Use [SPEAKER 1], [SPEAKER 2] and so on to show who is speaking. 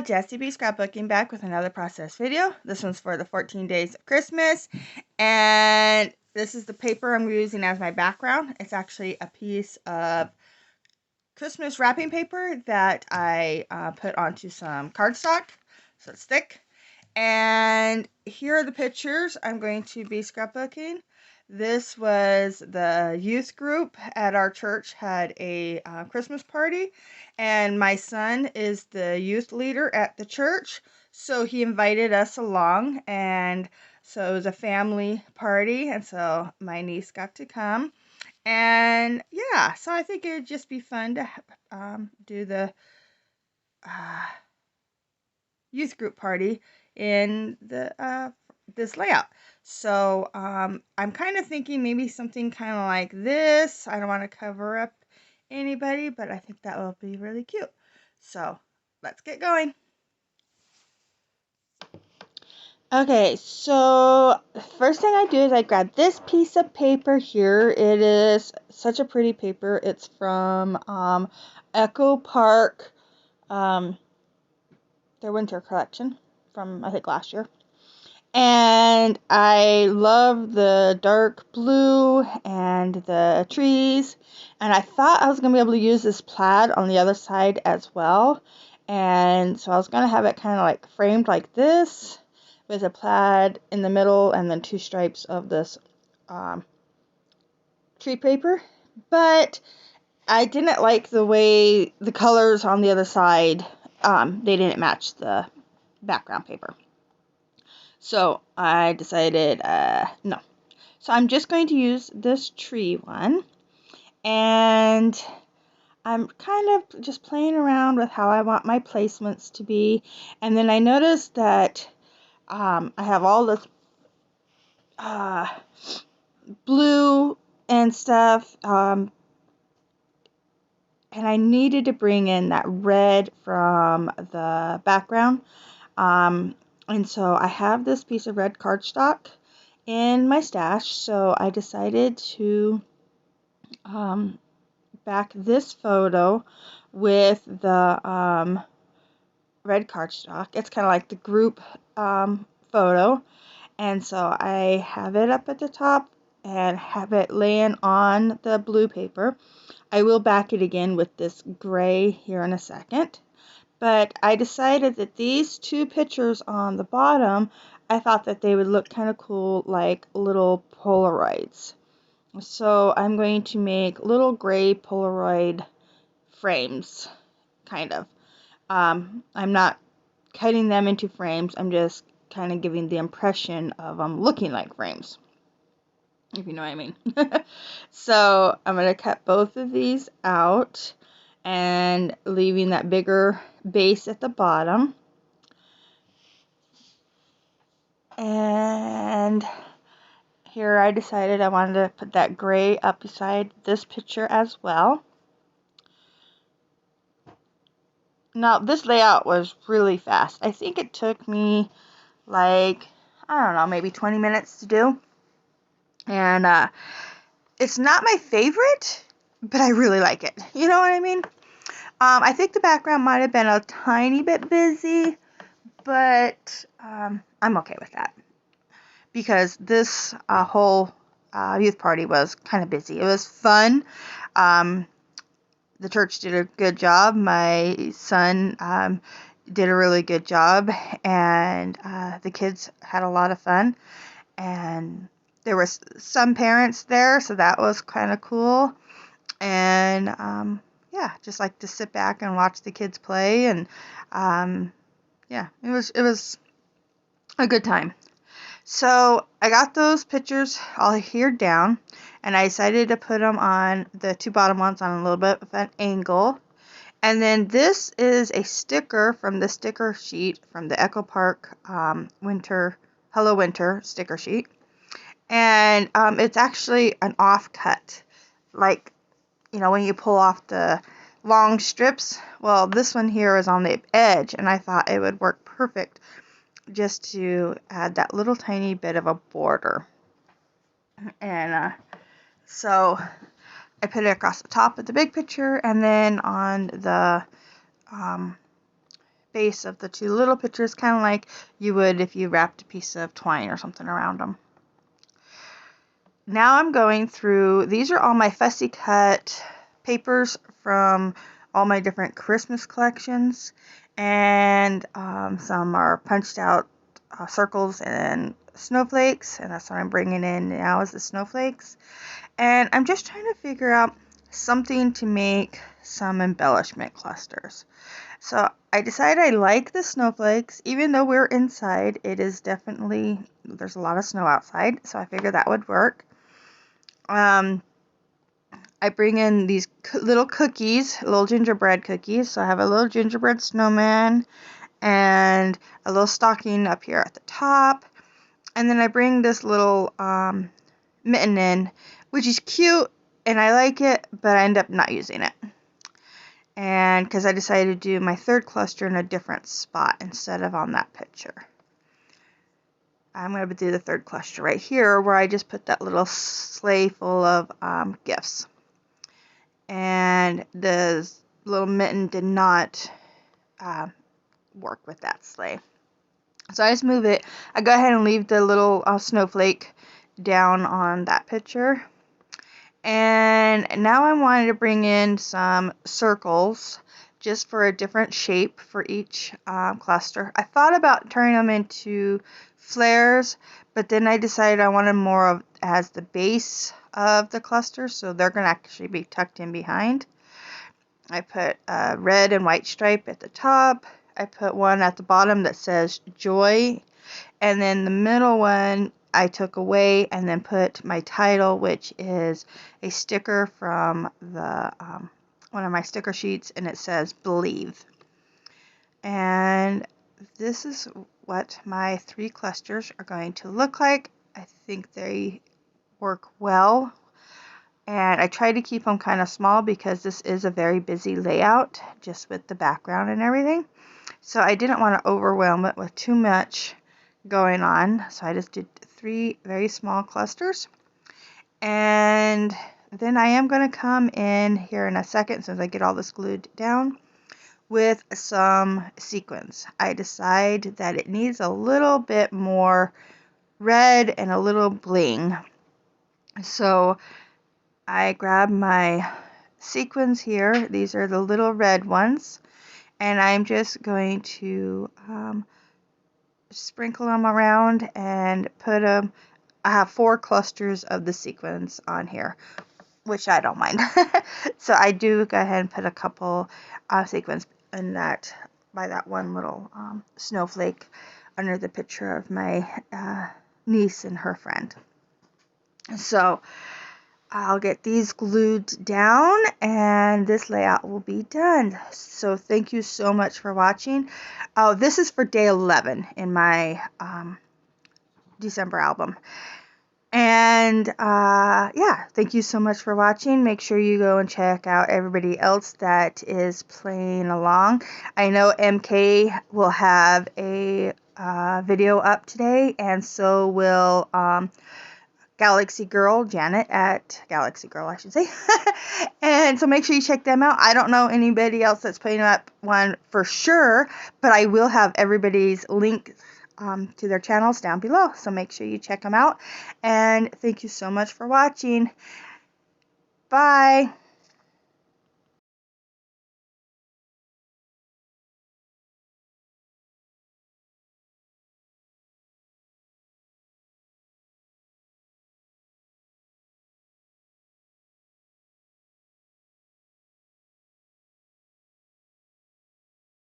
[SPEAKER 1] Jessie B Scrapbooking back with another process video. This one's for the 14 days of Christmas, and this is the paper I'm using as my background. It's actually a piece of Christmas wrapping paper that I put onto some cardstock, so it's thick. And here are the pictures I'm going to be scrapbooking. This was the youth group at our church had a Christmas party, and my son is the youth leader at the church, so he invited us along, and so it was a family party, and so my niece got to come. And yeah, so I think it would just be fun to do the uh, youth group party in the this layout. So I'm kind of thinking maybe something kind of like this. I don't want to cover up anybody, but I think that will be really cute. So let's get going. Okay, so the first thing I do is I grab this piece of paper here. It is such a pretty paper. It's from Echo Park, their winter collection from I think last year. And I love the dark blue and the trees. And I thought I was going to be able to use this plaid on the other side as well. And so I was going to have it kind of like framed like this with a plaid in the middle and then two stripes of this tree paper. But I didn't like the way the colors on the other side, they didn't match the background paper. So I decided, no. So I'm just going to use this tree one. And I'm kind of just playing around with how I want my placements to be. And then I noticed that I have all this blue and stuff. And I needed to bring in that red from the background. And so I have this piece of red cardstock in my stash, so I decided to back this photo with the red cardstock. It's kind of like the group photo, and so I have it up at the top and have it laying on the blue paper. I will back it again with this gray here in a second. But I decided that these two pictures on the bottom, I thought that they would look kind of cool like little Polaroids. So I'm going to make little gray Polaroid frames, kind of. I'm not cutting them into frames. I'm just kind of giving the impression of them looking like frames, if you know what I mean. So I'm going to cut both of these out and leaving that bigger base at the bottom. And here I decided I wanted to put that gray up beside this picture as well. Now this layout was really fast. I think it took me like, I don't know, maybe 20 minutes to do. And it's not my favorite, but I really like it. You know what I mean? I think the background might have been a tiny bit busy, but I'm okay with that. Because this whole youth party was kind of busy. It was fun. The church did a good job. My son did a really good job, and the kids had a lot of fun. And there were some parents there, so that was kind of cool. And yeah, just like to sit back and watch the kids play, and yeah, it was a good time. So I got those pictures all here down, and I decided to put them on the two bottom ones on a little bit of an angle. And then this is a sticker from the sticker sheet from the Echo Park Hello Winter sticker sheet. And it's actually an offcut, like, you know, when you pull off the long strips. Well, this one here is on the edge, and I thought it would work perfect just to add that little tiny bit of a border. And so I put it across the top of the big picture, and then on the base of the two little pictures, kind of like you would if you wrapped a piece of twine or something around them. Now I'm going through, these are all my fussy cut papers from all my different Christmas collections, and some are punched out circles and snowflakes, and that's what I'm bringing in now is the snowflakes. And I'm just trying to figure out something to make some embellishment clusters. So I decided I like the snowflakes. Even though we're inside, it is definitely, there's a lot of snow outside, so I figured that would work. I bring in these little cookies, little gingerbread cookies. So I have a little gingerbread snowman and a little stocking up here at the top. And then I bring this little mitten in, which is cute and I like it, but I end up not using it. And because I decided to do my third cluster in a different spot instead of on that picture. I'm going to do the third cluster right here where I just put that little sleigh full of gifts. And the little mitten did not work with that sleigh. So I just move it. I go ahead and leave the little snowflake down on that picture. And now I wanted to bring in some circles just for a different shape for each cluster. I thought about turning them into flares, but then I decided I wanted more of as the base of the cluster, so they're going to actually be tucked in behind. I put a red and white stripe at the top. I put one at the bottom that says joy, and then the middle one I took away and then put my title, which is a sticker from the one of my sticker sheets, and it says believe. And this is what my 3 clusters are going to look like. I think they work well, and I try to keep them kind of small because this is a very busy layout just with the background and everything. So I didn't want to overwhelm it with too much going on, so I just did 3 very small clusters. And then I am going to come in here in a second, since I get all this glued down, with some sequins. I decide that it needs a little bit more red and a little bling. So I grab my sequins here. These are the little red ones, and I'm just going to sprinkle them around and put them. I have 4 clusters of the sequins on here, which I don't mind. So I do go ahead and put a couple sequins in that, by that one little snowflake under the picture of my niece and her friend. So I'll get these glued down and this layout will be done. So thank you so much for watching. Oh, this is for day 11 in my December album. And yeah, thank you so much for watching. Make sure you go and check out everybody else that is playing along. I know MK will have a video up today, and so will Galaxy Girl, Janet at Galaxy Girl, I should say. And so make sure you check them out. I don't know anybody else that's putting up one for sure, but I will have everybody's link to their channels down below. So make sure you check them out. And thank you so much for watching. Bye.